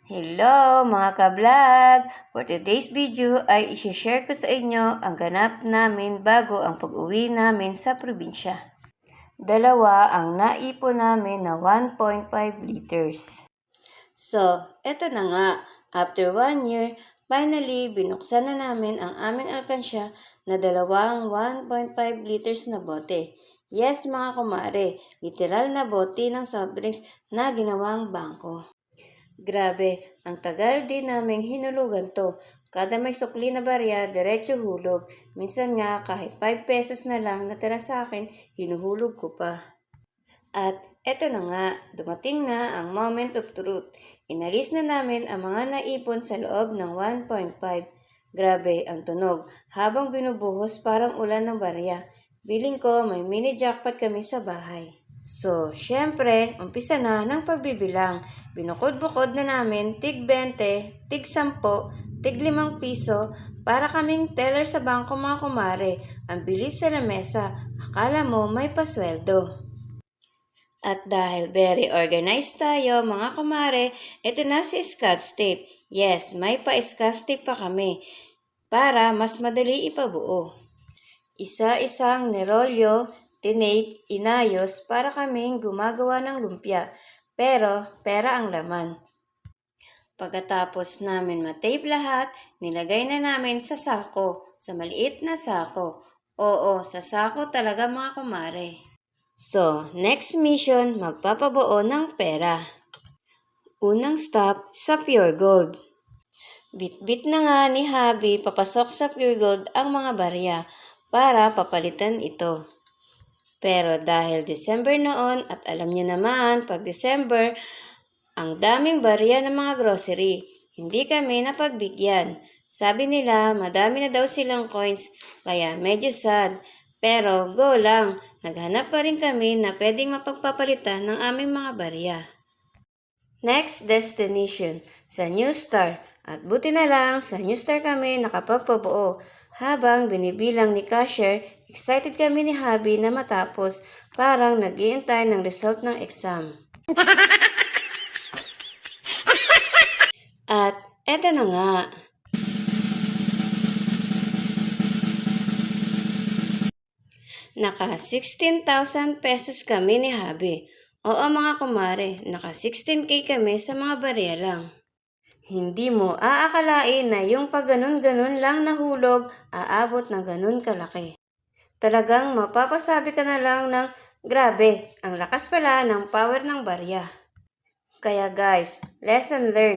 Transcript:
Hello mga ka-vlog! For today's video ay isi-share ko sa inyo ang ganap namin bago ang pag-uwi namin sa probinsya. Dalawa ang naipon namin na 1.5 liters. So, eto na nga. After 1 year, finally binuksan na namin ang aming alkansya na dalawang 1.5 liters na bote. Yes mga kumare, literal na bote ng soft drinks na ginawang bangko. Grabe, ang tagal din naming hinulugan to. Kada may sukli na barya, diretso hulog. Minsan nga, kahit 5 pesos na lang natira sa akin, hinuhulog ko pa. At eto na nga, dumating na ang moment of truth. Inalis na namin ang mga naipon sa loob ng 1.5. Grabe ang tunog. Habang binubuhos parang ulan ng barya. Biling ko may mini jackpot kami sa bahay. So, syempre, umpisa na ng pagbibilang. Binukod-bukod na namin tig 20, tig 10, tig 5 piso para kaming teller sa bangko mga kumare. Ang bilis sa lamesa, akala mo may pasweldo. At dahil very organized tayo mga kumare, ito na si Scotch tape. Yes, may pa-Scotch tape pa kami para mas madali ipabuo. Isa-isang nirolyo, tinape, inayos para kaming gumagawa ng lumpia. Pero pera ang laman. Pagkatapos namin matape lahat, nilagay na namin sa sako, sa maliit na sako. Oo, sa sako talaga mga kumare. So, next mission, magpapabuo ng pera. Unang stop sa Pure Gold. Bit-bit na nga ni Habi papasok sa Pure Gold ang mga barya para papalitan ito. Pero dahil December noon at alam niyo naman pag December, ang daming barya ng mga grocery. Hindi kami napagbigyan. Sabi nila madami na daw silang coins kaya medyo sad. Pero go lang, naghanap pa rin kami na pwedeng mapagpapalitan ng aming mga barya. Next destination, sa New Star. At buti na lang, sa New Star kami nakapagpabuo. Habang binibilang ni cashier, excited kami ni Habi na matapos. Parang nag-iintay ng result ng exam. At eto na nga. Naka 16,000 pesos kami ni Habi. Oo mga kumare, naka 16K kami sa mga barya lang. Hindi mo aakalain na yung pag ganun-ganun lang nahulog, aabot ng ganun kalaki. Talagang mapapasabi ka na lang ng grabe, ang lakas pala ng power ng barya. Kaya guys, lesson learned.